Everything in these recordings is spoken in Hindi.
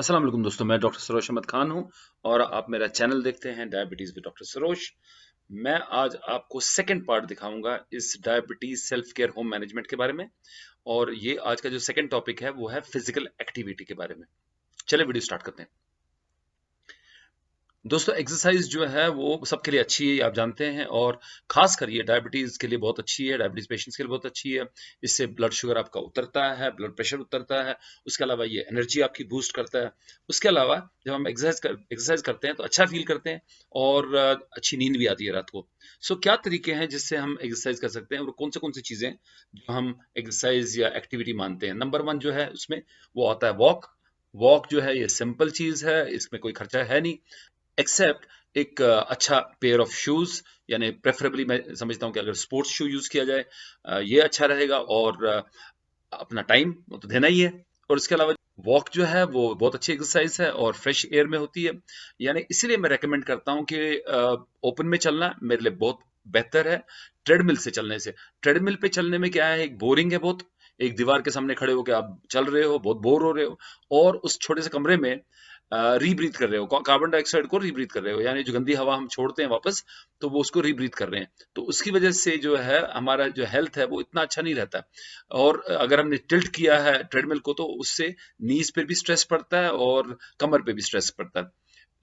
अस्सलाम वालेकुम दोस्तों, मैं डॉक्टर सरोज अहमद खान हूं और आप मेरा चैनल देखते हैं डायबिटीज विद डॉक्टर सरोज। मैं आज आपको सेकंड पार्ट दिखाऊंगा इस diabetes self care home management के बारे में। और ये आज का जो सेकंड टॉपिक है वो है फिजिकल एक्टिविटी के बारे में। चलिए वीडियो स्टार्ट करते हैं। दोस्तों, एक्सरसाइज जो है वो सबके लिए अच्छी है, आप जानते हैं। और खास कर ये डायबिटीज के लिए बहुत अच्छी है, डायबिटीज पेशेंट्स के लिए बहुत अच्छी है। इससे ब्लड शुगर आपका उतरता है, ब्लड प्रेशर उतरता है। उसके अलावा ये एनर्जी आपकी बूस्ट करता है। उसके अलावा जब हम एक्सरसाइज करते हैं तो अच्छा फील करते हैं और अच्छी नींद भी आती है रात को। सो क्या तरीके हैं जिससे हम एक्सरसाइज कर सकते हैं और कौन सी चीजें जो हम एक्सरसाइज या एक्टिविटी मानते हैं। नंबर वन जो है उसमें वो आता है वॉक। वॉक जो है ये सिंपल चीज है, इसमें कोई खर्चा है नहीं, एक्सेप्ट एक अच्छा पेयर ऑफ शूज। यानी प्रेफरेबली मैं समझता हूँ कि अगर स्पोर्ट्स शू यूज किया जाए ये अच्छा रहेगा। और अपना टाइम वो तो देना ही है। और इसके अलावा वॉक जो है वो बहुत अच्छी एक्सरसाइज है और फ्रेश एयर में होती है। यानी इसीलिए मैं रेकमेंड करता हूँ कि ओपन में चलना मेरे लिए बहुत बेहतर है ट्रेडमिल से चलने से। ट्रेडमिल पे चलने में क्या है, एक बोरिंग है बहुत। एक दीवार के सामने खड़े होकर आप चल रहे हो, बहुत बोर हो रहे हो। और उस छोटे से कमरे में रीब्रीथ कर रहे हो, कार्बन डाइऑक्साइड को रीब्रीथ कर रहे हो, यानी जो गंदी हवा हम छोड़ते हैं वापस, तो वो उसको रीब्रीथ कर रहे हैं। तो उसकी वजह से जो है हमारा जो हेल्थ है वो इतना अच्छा नहीं रहता। और अगर हमने टिल्ट किया है ट्रेडमिल को तो उससे नीज पे भी स्ट्रेस पड़ता है और कमर पे भी स्ट्रेस पड़ता है।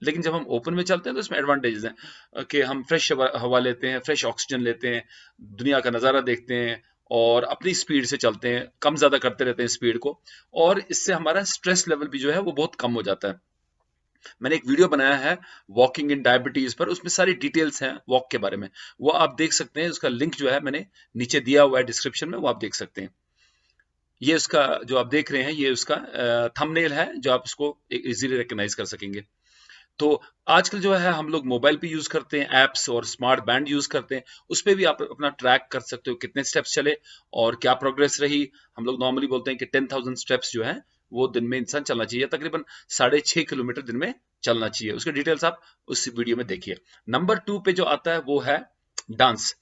लेकिन जब हम ओपन में चलते हैं तो इसमें एडवांटेजेस हैं कि हम फ्रेश हवा लेते हैं, फ्रेश ऑक्सीजन लेते हैं, दुनिया का नज़ारा देखते हैं और अपनी स्पीड से चलते हैं, कम ज़्यादा करते रहते हैं स्पीड को। और इससे हमारा स्ट्रेस लेवल भी जो है वो बहुत कम हो जाता है। मैंने एक वीडियो बनाया है वॉकिंग इन डायबिटीज पर, उसमें सारी डिटेल्स हैं वॉक के बारे में। वो आप देख सकते हैं, उसका लिंक जो है मैंने नीचे दिया हुआ है डिस्क्रिप्शन में, वो आप देख सकते हैं। ये उसका जो आप देख रहे हैं ये उसका थंबनेल है जो आप उसको इजीली रिकग्नाइज कर सकेंगे। तो आजकल जो है हम लोग मोबाइल पे यूज करते हैं एप्स और स्मार्ट बैंड यूज करते हैं। उस पे भी आप अपना ट्रैक कर सकते हो कितने स्टेप्स चले और क्या प्रोग्रेस रही। हम लोग नॉर्मली बोलते हैं कि 10,000 स्टेप्स जो है वो दिन में इंसान चलना चाहिए, तकरीबन 6.5 किलोमीटर दिन में चलना चाहिए। उसके डिटेल्स आप उस वीडियो में देखिए। नंबर 2 पे जो आता है वो है डांस।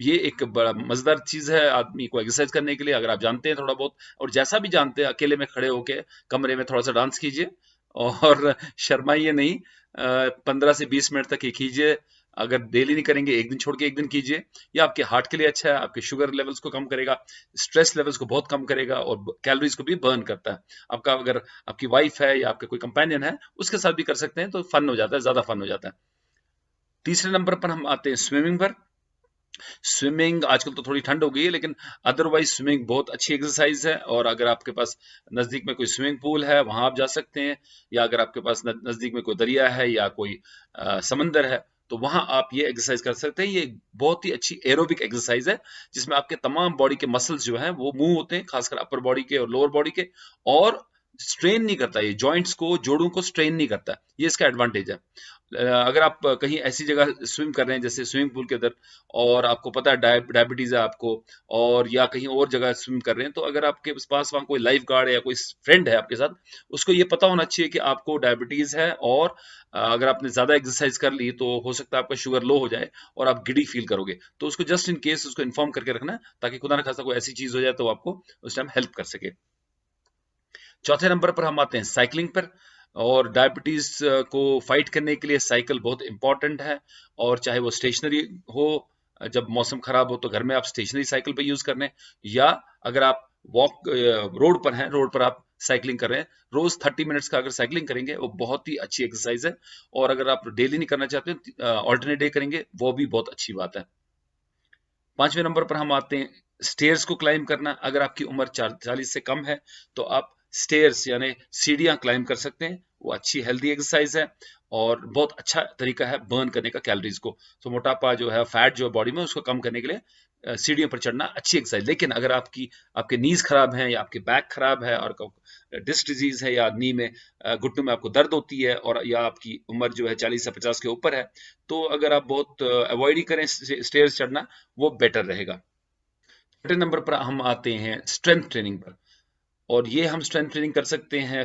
ये एक बड़ा मजेदार चीज है आदमी को एक्सरसाइज करने के लिए, अगर आप जानते हैं थोड़ा बहुत। और जैसा भी जानते हैं अकेले में खड़े होके कमरे में थोड़ा सा डांस कीजिए और शर्माइए नहीं। 15 से 20 मिनट तक ये कीजिए। अगर डेली नहीं करेंगे, एक दिन छोड़ के एक दिन कीजिए। ये आपके हार्ट के लिए अच्छा है, आपके शुगर लेवल्स को कम करेगा, स्ट्रेस लेवल्स को बहुत कम करेगा और कैलोरीज को भी बर्न करता है। आपका अगर आपकी वाइफ है या आपका कोई कंपेनियन है उसके साथ भी कर सकते हैं तो फन हो जाता है, ज्यादा फन हो जाता है। तीसरे नंबर पर हम आते हैं स्विमिंग पर। स्विमिंग आजकल तो थोड़ी ठंड हो गई है लेकिन अदरवाइज स्विमिंग बहुत अच्छी एक्सरसाइज है। और अगर आपके पास नजदीक में कोई स्विमिंग पूल है वहां आप जा सकते हैं, या अगर आपके पास नजदीक में कोई दरिया है या कोई समंदर है तो वहां आप ये एक्सरसाइज कर सकते हैं। ये एक बहुत ही अच्छी एरोबिक एक्सरसाइज है जिसमें आपके तमाम बॉडी के मसल्स जो हैं वो मूव होते हैं, खासकर अपर बॉडी के और लोअर बॉडी के। और स्ट्रेन नहीं करता, ये जॉइंट्स को, जोड़ों को स्ट्रेन नहीं करता। ये इसका एडवांटेज है। अगर आप कहीं ऐसी जगह स्विम कर रहे हैं जैसे स्विमिंग पूल के अंदर और आपको पता है डायबिटीज है आपको, और या कहीं और जगह स्विम कर रहे हैं, तो अगर आपके पास वहां कोई लाइफ गार्ड है या कोई फ्रेंड है आपके साथ, उसको ये पता होना चाहिए कि आपको डायबिटीज है। और अगर आपने ज्यादा एक्सरसाइज कर ली तो हो सकता है आपका शुगर लो हो जाए और आप गिडी फील करोगे। तो उसको जस्ट इन केस उसको इन्फॉर्म करके रखना है ताकि खुदा ना खास्ता कोई ऐसी चीज हो जाए तो आपको उस टाइम हेल्प कर सके। चौथे नंबर पर हम आते हैं साइकिलिंग पर। और डायबिटीज को फाइट करने के लिए साइकिल बहुत इंपॉर्टेंट है। और चाहे वो स्टेशनरी हो, जब मौसम खराब हो तो घर में आप स्टेशनरी साइकिल पे यूज कर रहे हैं, या अगर आप वॉक रोड पर हैं, रोड पर आप साइकिलिंग कर रहे हैं, रोज 30 मिनट्स का अगर साइकिलिंग करेंगे वो बहुत ही अच्छी एक्सरसाइज है। और अगर आप डेली नहीं करना चाहते ऑल्टरनेट डे करेंगे वो भी बहुत अच्छी बात है। पांचवें नंबर पर हम आते हैं स्टेयर्स को क्लाइम करना। अगर आपकी उम्र 40 से कम है तो आप स्टेयर्स यानी सीढ़ियां क्लाइम कर सकते हैं। वो अच्छी हेल्दी एक्सरसाइज है और बहुत अच्छा तरीका है बर्न करने का कैलोरीज को। तो मोटापा जो है, फैट जो है बॉडी में, उसको कम करने के लिए सीढ़ियों पर चढ़ना अच्छी एक्सरसाइज। लेकिन अगर आपके नीज खराब है या आपके बैक खराब है और डिस्क डिजीज है या नी में घुटनों में आपको दर्द होती है और या आपकी उम्र जो है 40 से 50 के ऊपर है, तो अगर आप बहुत अवॉइड ही करें स्टेयर्स चढ़ना, वो बेटर रहेगा। छठे नंबर पर हम आते हैं स्ट्रेंथ ट्रेनिंग पर। और ये हम स्ट्रेंथ ट्रेनिंग कर सकते हैं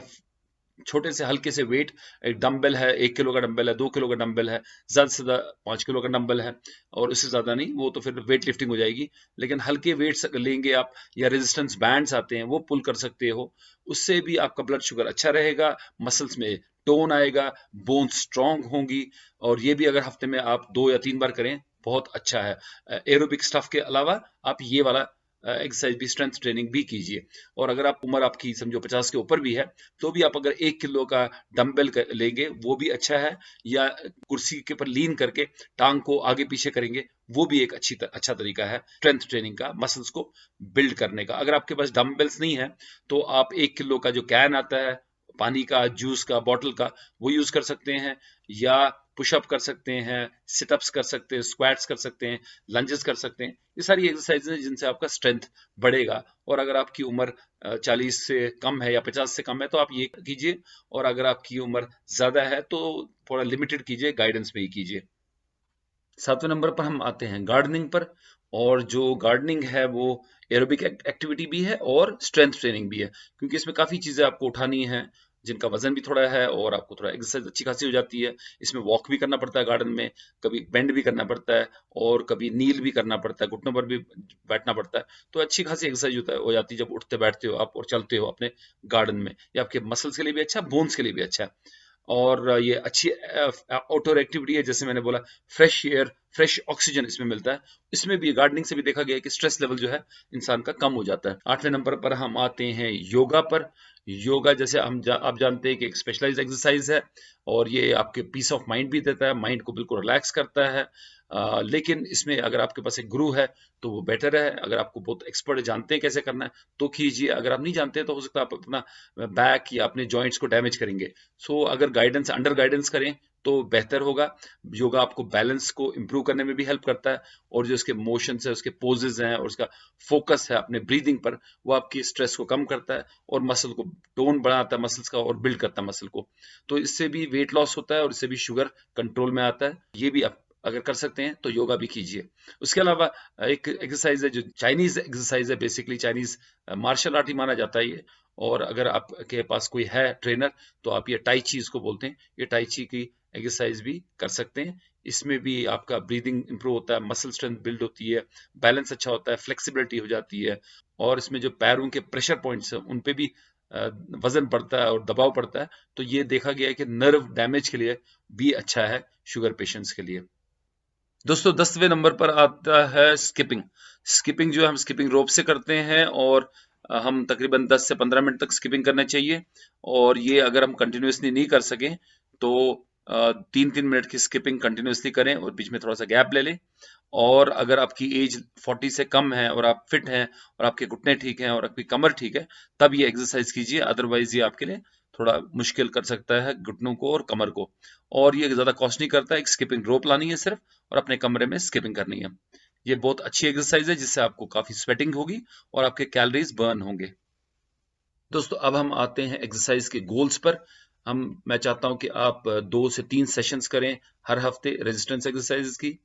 छोटे से हल्के से वेट, एक डंबल है, 1 किलो का डंबल है, 2 किलो का डंबल है, ज़्यादा से ज़्यादा 5 किलो का डंबल है, और उससे ज़्यादा नहीं, वो तो फिर वेट लिफ्टिंग हो जाएगी। लेकिन हल्के वेट्स लेंगे आप, या रेजिस्टेंस बैंड्स आते हैं वो पुल कर सकते हो, उससे भी आपका ब्लड शुगर अच्छा रहेगा, मसल्स में टोन आएगा, बोन्स स्ट्रांग होंगी। और ये भी अगर हफ्ते में आप 2 या 3 बार करें, बहुत अच्छा है। एरोबिक स्टफ के अलावा आप ये वाला एक्सरसाइज भी, स्ट्रेंथ ट्रेनिंग भी कीजिए। और अगर आप उम्र आपकी समझो 50 के ऊपर भी है, तो भी आप अगर 1 किलो का डंबल लेंगे वो भी अच्छा है, या कुर्सी के ऊपर लीन करके टांग को आगे पीछे करेंगे, वो भी एक अच्छा तरीका है स्ट्रेंथ ट्रेनिंग का, मसल्स को बिल्ड करने का। अगर आपके पास डंबल्स नहीं है, तो आप 1 किलो का जो कैन आता है पानी का, जूस का, बॉटल का, वो यूज कर सकते हैं, या पुशअप कर सकते हैं, सिटअप्स कर सकते हैं, स्क्वाट्स कर सकते हैं, लंजेस कर सकते हैं। ये सारी एक्सरसाइज हैं जिनसे आपका स्ट्रेंथ बढ़ेगा। और अगर आपकी उम्र 40 से कम है या 50 से कम है, तो आप ये कीजिए। और अगर आपकी उम्र ज्यादा है, तो थोड़ा लिमिटेड कीजिए, गाइडेंस में ही कीजिए। 7वें नंबर पर हम आते हैं गार्डनिंग पर। और जो गार्डनिंग है वो एरोबिक एक्टिविटी भी है और स्ट्रेंथ ट्रेनिंग भी है, क्योंकि इसमें काफ़ी चीज़ें आपको उठानी है जिनका वजन भी थोड़ा है, और आपको थोड़ा एक्सरसाइज अच्छी खासी हो जाती है। इसमें वॉक भी करना पड़ता है गार्डन में, कभी बेंड भी करना पड़ता है, और कभी नील भी करना पड़ता है, घुटनों पर भी बैठना पड़ता है। तो अच्छी खासी एक्सरसाइज हो जाती है जब उठते बैठते हो आप और चलते हो अपने गार्डन में। ये आपके मसल्स के लिए भी अच्छा है, बोन्स के लिए भी अच्छा है। और ये अच्छी आउटडोर एक्टिविटी है, जैसे मैंने बोला, फ्रेश एयर, फ्रेश ऑक्सीजन इसमें मिलता है। इसमें भी गार्डनिंग से भी देखा गया है कि स्ट्रेस लेवल जो है इंसान का कम हो जाता है। 8वें नंबर पर हम आते हैं योगा पर। योगा, जैसे आप जानते हैं कि एक स्पेशलाइज्ड एक्सरसाइज है, और ये आपके पीस ऑफ माइंड भी देता है, माइंड को बिल्कुल रिलैक्स करता है। लेकिन इसमें अगर आपके पास एक गुरु है तो वो बेटर है। अगर आपको बहुत एक्सपर्ट जानते हैं कैसे करना है तो कीजिए, अगर आप नहीं जानते तो हो सकता है आप अपना बैक या अपने जॉइंट्स को डैमेज करेंगे। सो अगर गाइडेंस, अंडर गाइडेंस करें तो बेहतर होगा। योगा आपको बैलेंस को इम्प्रूव करने में भी हेल्प करता है, और जो उसके मोशंस है, उसके पोजेज हैं, और उसका फोकस है अपने ब्रीदिंग पर, वो आपकी स्ट्रेस को कम करता है, और मसल को टोन बढ़ाता है मसल्स का, और बिल्ड करता है मसल को। तो इससे भी वेट लॉस होता है, और इससे भी शुगर कंट्रोल में आता है। ये भी आप अगर कर सकते हैं तो योगा भी कीजिए। उसके अलावा एक एक्सरसाइज है जो चाइनीज एक्सरसाइज है, बेसिकली चाइनीज मार्शल आर्ट ही माना जाता है ये। और अगर आपके पास कोई है ट्रेनर, तो आप ये टाई ची इसको बोलते हैं, ये टाई ची की एक्सरसाइज भी कर सकते हैं। इसमें भी आपका ब्रीदिंग इंप्रूव होता है, मसल स्ट्रेंथ बिल्ड होती है, बैलेंस अच्छा होता है, फ्लेक्सिबिलिटी हो जाती है। और इसमें जो पैरों के प्रेशर पॉइंट्स हैं उन पे भी वजन पड़ता है और दबाव पड़ता है। तो ये देखा गया है कि नर्व डैमेज के लिए भी अच्छा है, शुगर पेशेंट्स के लिए। दोस्तों, 10वें नंबर पर आता है स्किपिंग। स्किपिंग जो है हम स्किपिंग रोप से करते हैं, और हम तकरीबन 10 से 15 मिनट तक स्किपिंग करना चाहिए। और ये अगर हम कंटिन्यूअसली नहीं कर सकें तो 3-3 मिनट की स्किपिंग कंटिन्यूअसली करें, और बीच में थोड़ा सा गैप ले लें। और अगर आपकी एज 40 से कम है, और आप फिट हैं, और आपके घुटने ठीक हैं, और आपकी कमर ठीक है, तब ये एक्सरसाइज कीजिए। अदरवाइज ये आपके लिए थोड़ा मुश्किल कर सकता है घुटनों को और कमर को। और ये ज्यादा कॉस्ट नहीं करता है, एक स्किपिंग रोप लानी है सिर्फ, और अपने कमरे में स्किपिंग करनी है। ये बहुत अच्छी एक्सरसाइज है जिससे आपको काफी स्वेटिंग होगी, और आपके कैलोरीज बर्न होंगे। दोस्तों, अब हम आते हैं एक्सरसाइज के गोल्स पर। मैं चाहता हूं कि आप 2 से 3 सेशंस करें हर हफ्ते रेजिस्टेंस एक्सरसाइज की।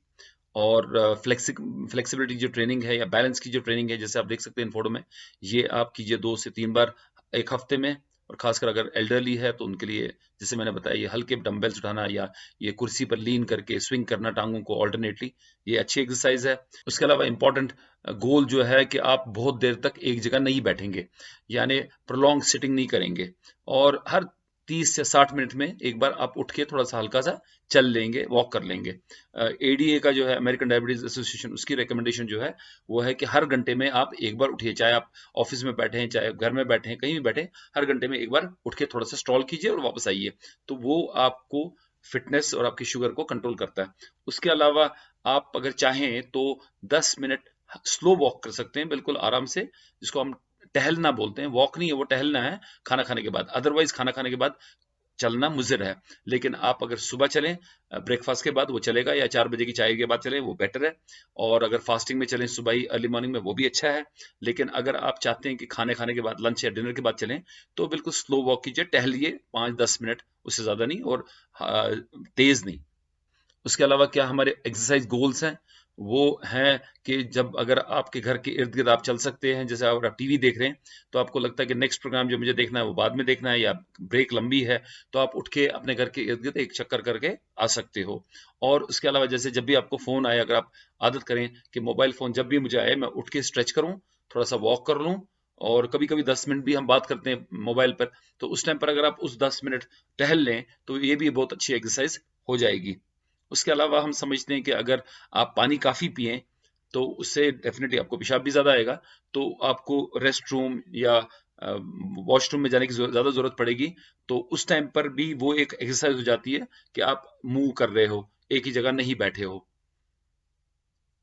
और फ्लेक्सिबिलिटी जो ट्रेनिंग है, या बैलेंस की जो ट्रेनिंग है, जैसे आप देख सकते हैं इन फोटो में, ये आप कीजिए 2 से 3 बार एक हफ्ते में। और खासकर अगर एल्डरली है तो उनके लिए, जैसे मैंने बताया, ये हल्के डंबल्स उठाना, या ये कुर्सी पर लीन करके स्विंग करना टांगों को ऑल्टरनेटली, ये अच्छी एक्सरसाइज है। उसके अलावा इंपॉर्टेंट गोल जो है कि आप बहुत देर तक एक जगह नहीं बैठेंगे, यानी प्रोलॉन्ग सिटिंग नहीं करेंगे। और हर 30 से 60 मिनट में एक बार आप उठ के थोड़ा सा हल्का सा चल लेंगे, वॉक कर लेंगे। एडीए का जो है, अमेरिकन डायबिटीज एसोसिएशन, उसकी रिकमेंडेशन जो है वो है कि हर घंटे में आप एक बार उठिए, चाहे आप ऑफिस में बैठे हैं, चाहे घर में बैठे हैं, कहीं भी बैठे, हर घंटे में एक बार उठ के थोड़ा सा स्ट्रॉल कीजिए और वापस आइए। तो वो आपको फिटनेस और आपकी शुगर को कंट्रोल करता है। उसके अलावा आप अगर चाहें तो 10 मिनट स्लो वॉक कर सकते हैं, बिल्कुल आराम से, जिसको हम टहलना बोलते हैं। वॉक नहीं है वो, टहलना है खाना खाने के बाद। अदरवाइज खाना खाने के बाद चलना मुज़िर है। लेकिन आप अगर सुबह चलें ब्रेकफास्ट के बाद, वो चलेगा, या 4 बजे की चाय के बाद चलें, वो बेटर है। और अगर फास्टिंग में चलें सुबह ही अर्ली मॉर्निंग में, वो भी अच्छा है। लेकिन अगर आप चाहते हैं कि खाने खाने के बाद, लंच या डिनर के बाद चलें, तो बिल्कुल स्लो वॉक कीजिए, टहलिए 5-10 मिनट, उससे ज़्यादा नहीं, और तेज़ नहीं। उसके अलावा क्या हमारे एक्सरसाइज गोल्स हैं, वो हैं कि जब अगर आपके घर के इर्द-गिर्द आप चल सकते हैं, जैसे अगर आप टीवी देख रहे हैं, तो आपको लगता है कि नेक्स्ट प्रोग्राम जो मुझे देखना है वो बाद में देखना है या ब्रेक लंबी है, तो आप उठ के अपने घर के इर्द-गिर्द एक चक्कर करके आ सकते हो। और उसके अलावा जैसे जब भी आपको फ़ोन आए, अगर आप आदत करें कि मोबाइल फ़ोन जब भी मुझे आए, मैं उठ के स्ट्रेच करूँ, थोड़ा-सा वॉक कर लूँ और कभी-कभी 10 मिनट भी हम बात करते हैं मोबाइल पर, तो उस टाइम पर अगर आप उस 10 मिनट टहल लें, तो ये भी बहुत अच्छी एक्सरसाइज़ हो जाएगी। उसके अलावा हम समझते हैं कि अगर आप पानी काफ़ी पिएँ, तो उससे डेफ़िनेटली आपको पेशाब भी ज़्यादा आएगा, तो आपको रेस्ट रूम या वॉशरूम में जाने की ज़्यादा ज़रूरत पड़ेगी, तो उस टाइम पर भी वो एक एक्सरसाइज़ हो जाती है कि आप मूव कर रहे हो, एक ही जगह नहीं बैठे हो।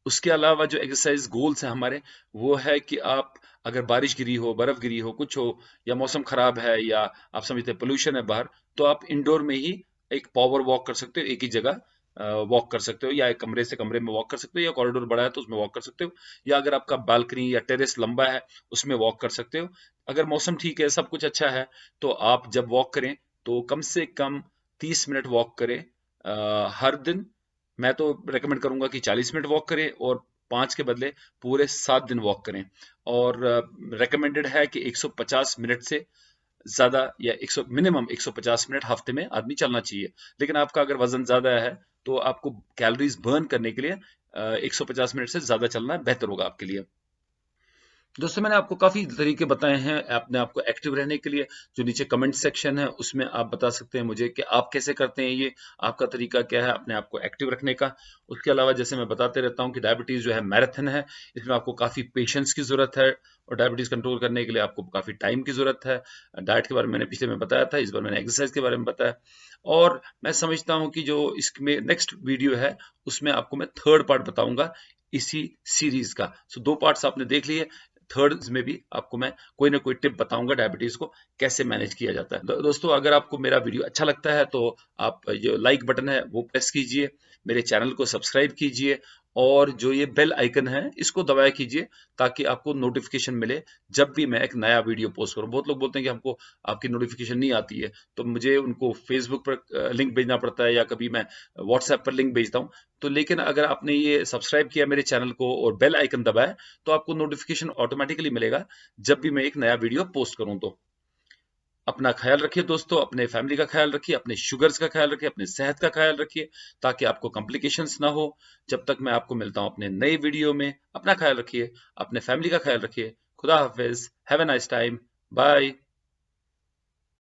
उसके अलावा जो एक्सरसाइज गोल्स हैं हमारे, वो है कि आप अगर बारिश गिरी हो, बर्फ गिरी हो, कुछ हो या मौसम खराब है या आप समझते हैं पोल्यूशन है बाहर, तो आप इंडोर में ही एक पावर वॉक कर सकते हो, एक ही जगह वॉक कर सकते हो या एक कमरे से कमरे में वॉक कर सकते हो या कॉरिडोर बड़ा है तो उसमें वॉक कर सकते हो या अगर आपका बालकनी या टेरेस लंबा है उसमें वॉक कर सकते हो। अगर मौसम ठीक है, सब कुछ अच्छा है, तो आप जब वॉक करें तो कम से कम 30 मिनट वॉक करें हर दिन। मैं तो रेकमेंड करूंगा कि 40 मिनट वॉक करें और 5 के बदले पूरे 7 दिन वॉक करें। और रेकमेंडेड है कि 150 मिनट से ज्यादा या 100 मिनिमम 150 मिनट हफ्ते में आदमी चलना चाहिए। लेकिन आपका अगर वजन ज्यादा है तो आपको कैलोरीज बर्न करने के लिए 150 मिनट से ज्यादा चलना बेहतर होगा आपके लिए। दोस्तों मैंने आपको काफ़ी तरीके बताए हैं अपने आप को एक्टिव रहने के लिए। जो नीचे कमेंट सेक्शन है उसमें आप बता सकते हैं मुझे कि आप कैसे करते हैं ये, आपका तरीका क्या है अपने आप को एक्टिव रखने का। उसके अलावा जैसे मैं बताते रहता हूँ कि डायबिटीज़ जो है मैराथन है, इसमें आपको काफ़ी पेशेंस की ज़रूरत है और डायबिटीज़ कंट्रोल करने के लिए आपको काफ़ी टाइम की ज़रूरत है। डाइट के बारे में मैंने पिछले में बताया था, इस बार मैंने एक्सरसाइज के बारे में बताया। और मैं समझता हूँ कि जो इसमें नेक्स्ट वीडियो है उसमें आपको मैं थर्ड पार्ट बताऊंगा इसी सीरीज का। सो 2 पार्ट्स आपने देख लिए, थर्ड में भी आपको मैं कोई ना कोई टिप बताऊंगा डायबिटीज को कैसे मैनेज किया जाता है। दोस्तों अगर आपको मेरा वीडियो अच्छा लगता है तो आप जो लाइक बटन है वो प्रेस कीजिए, मेरे चैनल को सब्सक्राइब कीजिए और जो ये बेल आइकन है इसको दबाया कीजिए ताकि आपको नोटिफिकेशन मिले जब भी मैं एक नया वीडियो पोस्ट करूं। बहुत लोग बोलते हैं कि हमको आपकी नोटिफिकेशन नहीं आती है, तो मुझे उनको फेसबुक पर लिंक भेजना पड़ता है या कभी मैं व्हाट्सएप पर लिंक भेजता हूं। तो लेकिन अगर आपने ये सब्सक्राइब किया मेरे चैनल को और बेल आइकन दबाया तो आपको नोटिफिकेशन ऑटोमेटिकली मिलेगा जब भी मैं एक नया वीडियो पोस्ट करूं। तो अपना ख्याल रखिए दोस्तों, अपने फैमिली का ख्याल रखिए, अपने शुगर्स का ख्याल रखिए, अपने सेहत का ख्याल रखिए ताकि आपको कॉम्प्लिकेशंस ना हो। जब तक मैं आपको मिलता हूं अपने नए वीडियो में, अपना ख्याल रखिए, अपने फैमिली का ख्याल रखिए। खुदा हाफिज, have a nice time, bye.